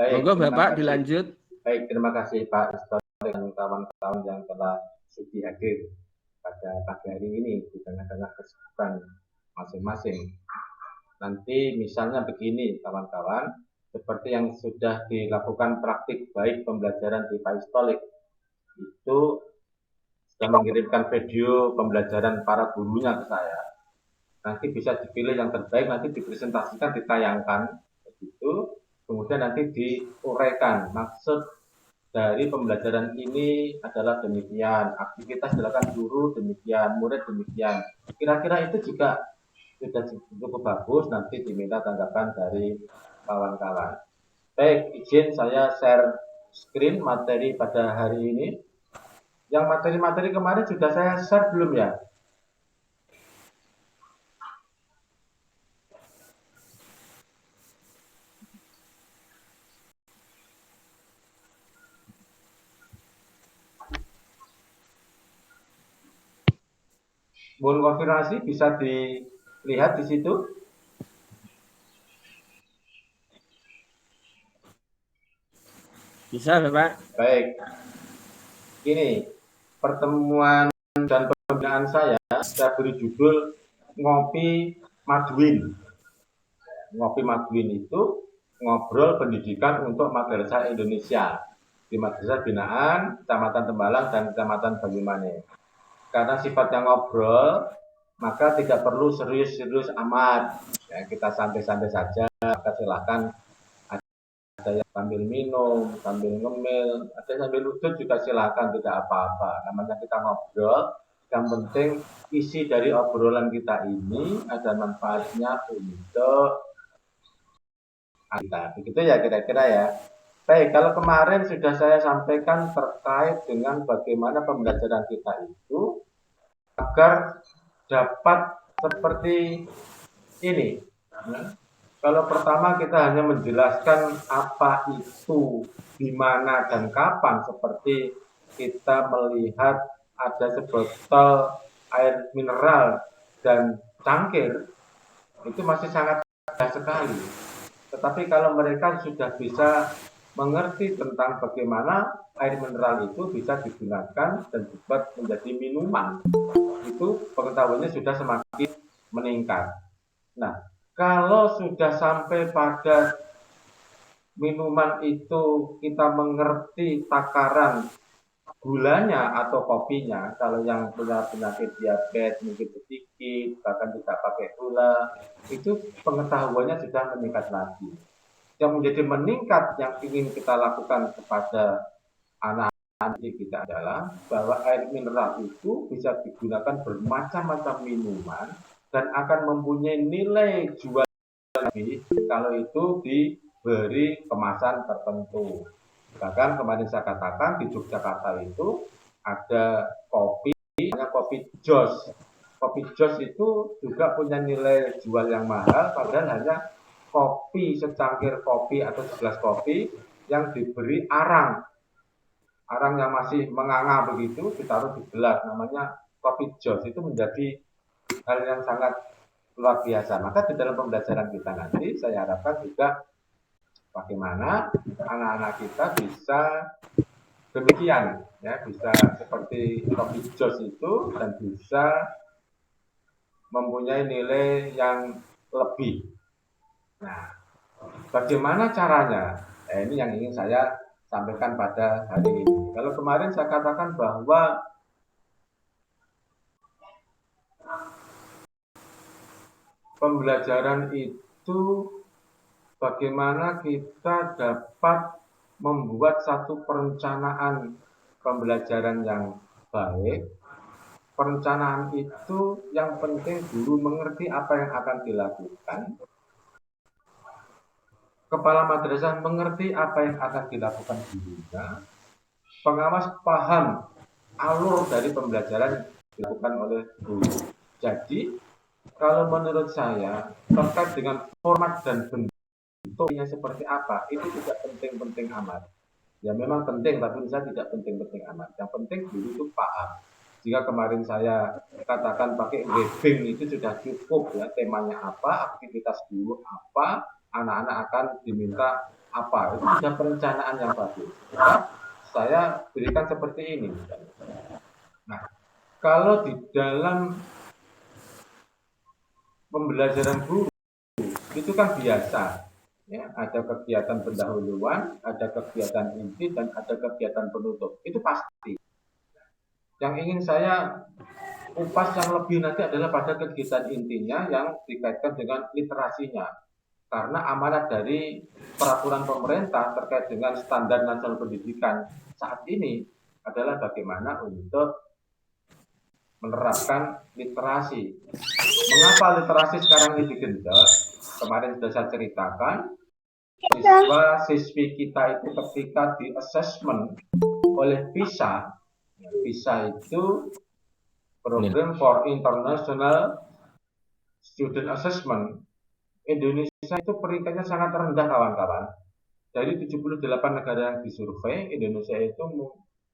Baik, Monggo terima Bapak kasih. dilanjut. Baik, terima kasih Pak Istori dan kawan-kawan yang telah sudi hadir pada pagi hari ini di tengah-tengah kesibukan masing-masing. Nanti misalnya begini kawan-kawan, seperti yang sudah dilakukan praktik baik pembelajaran di Pak Istolik, itu sudah mengirimkan video pembelajaran para gurunya ke saya. Nanti bisa dipilih yang terbaik, nanti dipresentasikan, ditayangkan, begitu. Kemudian nanti diuraikan maksud dari pembelajaran ini adalah demikian, aktivitas dilakukan guru demikian, murid demikian. Kira-kira itu juga sudah cukup bagus, nanti diminta tanggapan dari kawan-kawan. Baik, izin saya share screen materi pada hari ini. Yang materi-materi kemarin sudah saya share belum ya? Mohon konfirmasi, bisa dilihat di situ. Bisa Bapak. Baik, ini pertemuan dan pembinaan saya beri judul Ngopi Maduin. Ngopi Maduin itu ngobrol pendidikan untuk madrasah Indonesia di Madrasah Binaan Kecamatan Tembalang dan Kecamatan Banyumane. Karena sifatnya ngobrol, maka tidak perlu serius-serius amat. Ya, kita santai-santai saja, maka silahkan ada yang sambil minum, sambil ngemil, ada yang sambil udut juga silahkan, tidak apa-apa. Namanya kita ngobrol, yang penting isi dari obrolan kita ini ada manfaatnya untuk kita. Begitu ya kira-kira ya. Baik, kalau kemarin sudah saya sampaikan terkait dengan bagaimana pembelajaran kita itu agar dapat seperti ini. Kalau pertama kita hanya menjelaskan apa itu, di mana dan kapan, seperti kita melihat ada sebotol air mineral dan cangkir, itu masih sangat mudah sekali. Tetapi kalau mereka sudah bisa mengerti tentang bagaimana air mineral itu bisa digunakan dan dibuat menjadi minuman, itu pengetahuannya sudah semakin meningkat. Nah, kalau sudah sampai pada minuman itu kita mengerti takaran gulanya atau kopinya, kalau yang punya penyakit diabetes mungkin sedikit, bahkan tidak pakai gula, itu pengetahuannya sudah meningkat lagi. Yang menjadi meningkat yang ingin kita lakukan kepada anak-anak kita adalah bahwa air mineral itu bisa digunakan bermacam-macam minuman dan akan mempunyai nilai jual lebih kalau itu diberi kemasan tertentu. Bahkan kemarin saya katakan di Yogyakarta itu ada kopi, namanya kopi Jos. Kopi Jos itu juga punya nilai jual yang mahal, padahal hanya kopi, secangkir kopi atau segelas kopi yang diberi arang. Arang yang masih menganga begitu ditaruh di gelas, namanya kopi Jos. Itu menjadi hal yang sangat luar biasa. Maka di dalam pembelajaran kita nanti saya harapkan juga bagaimana anak-anak kita bisa demikian, ya, bisa seperti kopi jos itu dan bisa mempunyai nilai yang lebih. Nah, bagaimana caranya? Ini yang ingin saya sampaikan pada hari ini. Kalau kemarin saya katakan bahwa pembelajaran itu bagaimana kita dapat membuat satu perencanaan pembelajaran yang baik. Perencanaan itu yang penting guru mengerti apa yang akan dilakukan. Kepala madrasah mengerti apa yang akan dilakukan gurunya. Pengawas paham alur dari pembelajaran dilakukan oleh guru. Jadi, kalau menurut saya terkait dengan format dan bentuknya seperti apa, itu tidak penting-penting amat. Ya memang penting, tapi saya tidak penting-penting amat. Yang penting guru itu paham. Jika kemarin saya katakan pakai webbing itu sudah cukup ya, temanya apa, aktivitas guru apa, anak-anak akan diminta apa, itu sudah perencanaan yang bagus. Maka saya berikan seperti ini. Nah, kalau di dalam pembelajaran guru itu kan biasa, ya, ada kegiatan pendahuluan, ada kegiatan inti, dan ada kegiatan penutup. Itu pasti. Yang ingin saya kupas yang lebih nanti adalah pada kegiatan intinya yang dikaitkan dengan literasinya. Karena amanat dari peraturan pemerintah terkait dengan standar nasional pendidikan saat ini adalah bagaimana untuk menerapkan literasi. Mengapa literasi sekarang ini digenjot? Kemarin sudah saya ceritakan, siswa-siswi kita itu ketika di assessment oleh PISA, PISA itu Program for International Student Assessment, Indonesia itu peringkatnya sangat rendah, kawan-kawan. Dari 78 negara yang disurvei, Indonesia itu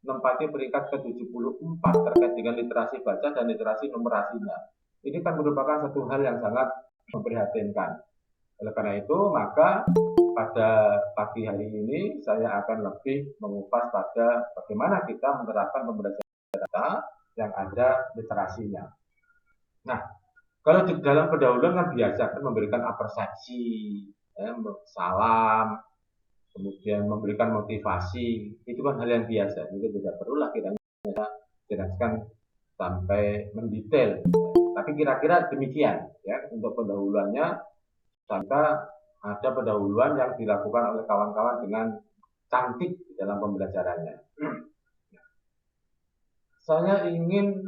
menempati peringkat ke-74 terkait dengan literasi baca dan literasi numerasinya. Ini kan merupakan satu hal yang sangat memprihatinkan. Oleh karena itu, maka pada pagi hari ini saya akan lebih mengupas pada bagaimana kita menerapkan pembelajaran data yang ada literasinya. Nah, kalau di dalam pendahuluan kan biasa kan memberikan apresiasi, salam, kemudian memberikan motivasi, itu kan hal yang biasa. Jadi tidak perlulah kita jelaskan sampai mendetail. Tapi kira-kira demikian ya untuk pendahuluannya. Kita ada pendahuluan yang dilakukan oleh kawan-kawan dengan cantik dalam pembelajarannya. Saya ingin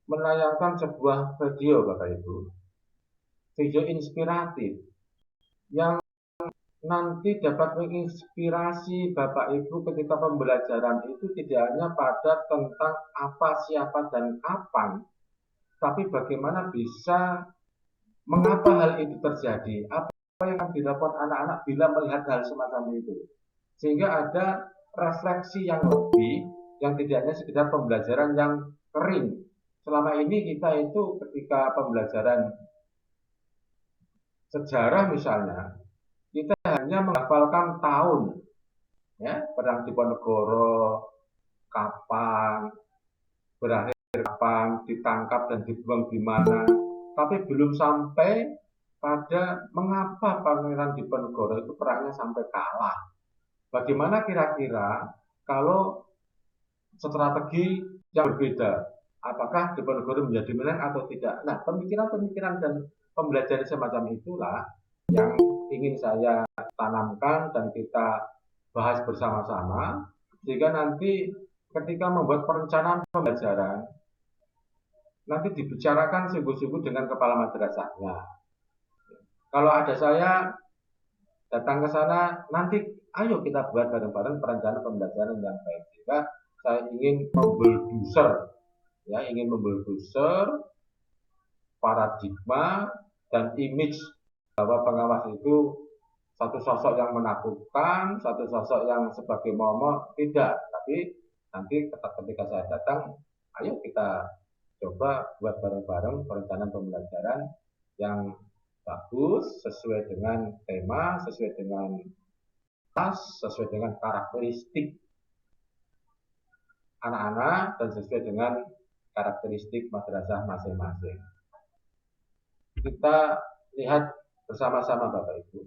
menayangkan sebuah video, Bapak Ibu, video inspiratif yang nanti dapat menginspirasi Bapak Ibu ketika pembelajaran itu tidak hanya pada tentang apa, siapa, dan kapan, tapi bagaimana bisa mengapa hal itu terjadi, apa yang akan dilakukan anak-anak bila melihat hal semacam itu, sehingga ada refleksi yang lebih, yang tidak hanya sekedar pembelajaran yang kering. Selama ini kita itu ketika pembelajaran sejarah misalnya, kita hanya menghafalkan tahun, ya, Perang Diponegoro, kapan, berakhir kapan, ditangkap dan dibuang di mana, tapi belum sampai pada mengapa Pangeran Diponegoro itu perangnya sampai kalah. Bagaimana kira-kira kalau strategi yang berbeda, apakah Diponegoro menjadi menang atau tidak? Nah, pemikiran-pemikiran dan pembelajaran semacam itulah yang ingin saya tanamkan dan kita bahas bersama-sama, sehingga nanti ketika membuat perencanaan pembelajaran, nanti dibicarakan sungguh-sungguh dengan kepala madrasahnya. Kalau ada saya datang ke sana, nanti ayo kita buat bareng-bareng perencanaan pembelajaran yang baik. Sehingga saya ingin membuldoser paradigma dan image bahwa pengawas itu satu sosok yang menakutkan, satu sosok yang sebagai momok, tidak. Tapi nanti ketika saya datang, ayo kita coba buat bareng-bareng perencanaan pembelajaran yang bagus, sesuai dengan tema, sesuai dengan kelas, sesuai dengan karakteristik anak-anak, dan sesuai dengan karakteristik madrasah masing-masing. Kita lihat bersama-sama, Bapak Ibu.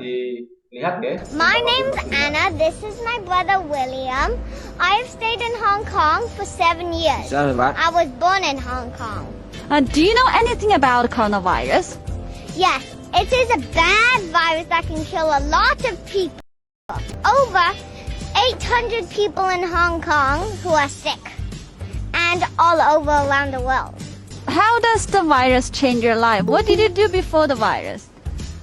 Dilihat, guys. My name's Anna. This is my brother William. I've stayed in Hong Kong for 7 years. I was born in Hong Kong. Do you know anything about coronavirus? Yes, it is a bad virus that can kill a lot of people. Over 800 people in Hong Kong who are sick, and all over around the world. How does the virus change your life? What did you do before the virus?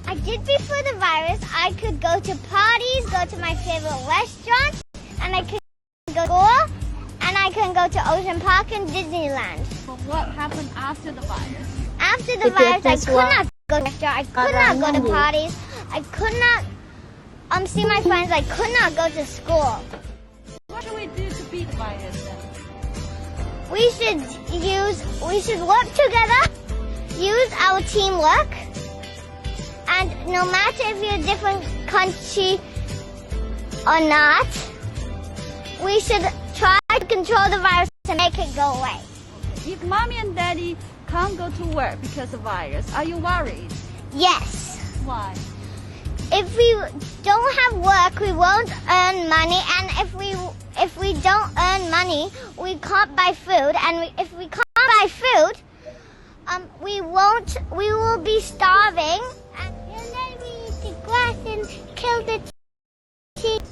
I did before the virus, I could go to parties, go to my favorite restaurants, and I could go to school, and I can go to Ocean Park and Disneyland. But what happened after the virus? After the virus, I could not go to restaurants, I could not go to parties, I could not see my friends, I could not go to school. What should we do to beat the virus then? We should work together, use our teamwork, And no matter if you're a different country or not, we should try to control the virus and make it go away. If mommy and daddy can't go to work because of virus, are you worried? Yes. Why? If we don't have work, we won't earn money, and if we don't earn money, we can't buy food, and if we can't buy food, we will be starving, and then we eat the grass and kill the sheep.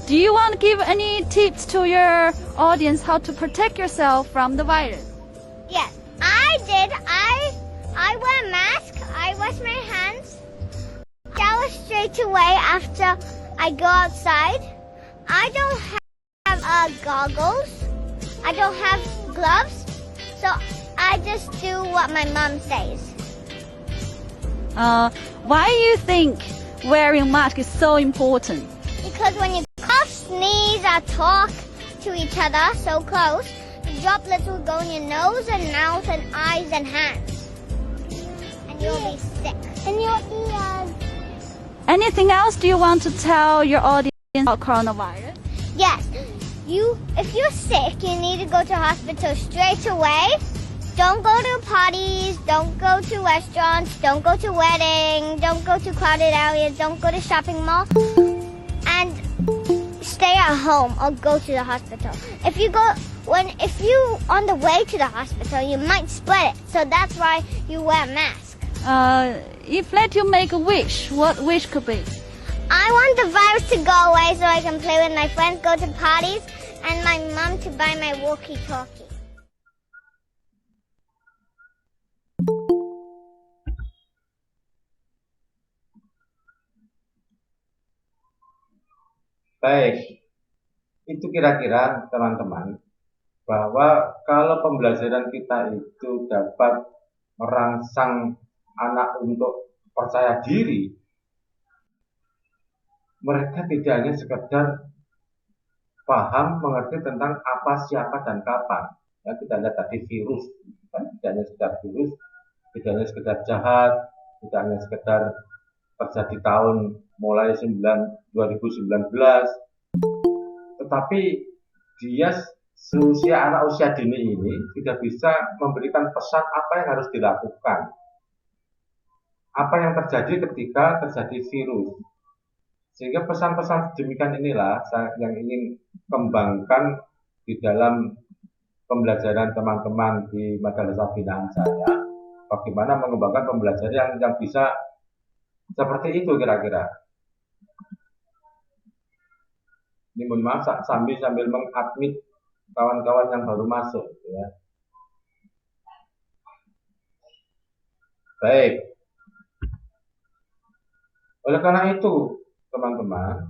Do you want to give any tips to your audience how to protect yourself from the virus? Yes, I did. I wear a mask. I wash my hands. Shower straight away after I go outside. I don't have goggles. I don't have gloves. So I just do what my mom says. Why do you think wearing mask is so important? Because when you cough, sneeze, or talk to each other so close, the droplets will go in your nose and mouth and eyes and hands. And you'll be sick. And your ears. Anything else do you want to tell your audience about coronavirus? Yes. If you're sick, you need to go to hospital straight away. Don't go to parties, don't go to restaurants, don't go to weddings, don't go to crowded areas, don't go to shopping malls. And stay at home or go to the hospital. If you on the way to the hospital, you might spread it. So that's why you wear a mask. If let you make a wish, what wish could be? I want the virus to go away so I can play with my friends, go to parties, and my mom to buy my walkie-talkie. Baik, itu kira-kira teman-teman bahwa kalau pembelajaran kita itu dapat merangsang anak untuk percaya diri, mereka tidak hanya sekedar paham, mengerti tentang apa, siapa, dan kapan. Ya, kita lihat tadi virus, kan tidak hanya sekedar virus, tidak hanya sekedar jahat, tidak hanya sekedar terjadi tahun mulai 2019, tetapi dia seusia anak usia dini ini sudah bisa memberikan pesan apa yang harus dilakukan, apa yang terjadi ketika terjadi virus. Sehingga pesan-pesan demikian inilah yang ingin kembangkan di dalam pembelajaran teman-teman di madrasah binaan saya. Bagaimana mengembangkan pembelajaran yang bisa seperti itu kira-kira. Ini mohon maaf sambil mengadmit kawan-kawan yang baru masuk, ya. Baik. Oleh karena itu, teman-teman,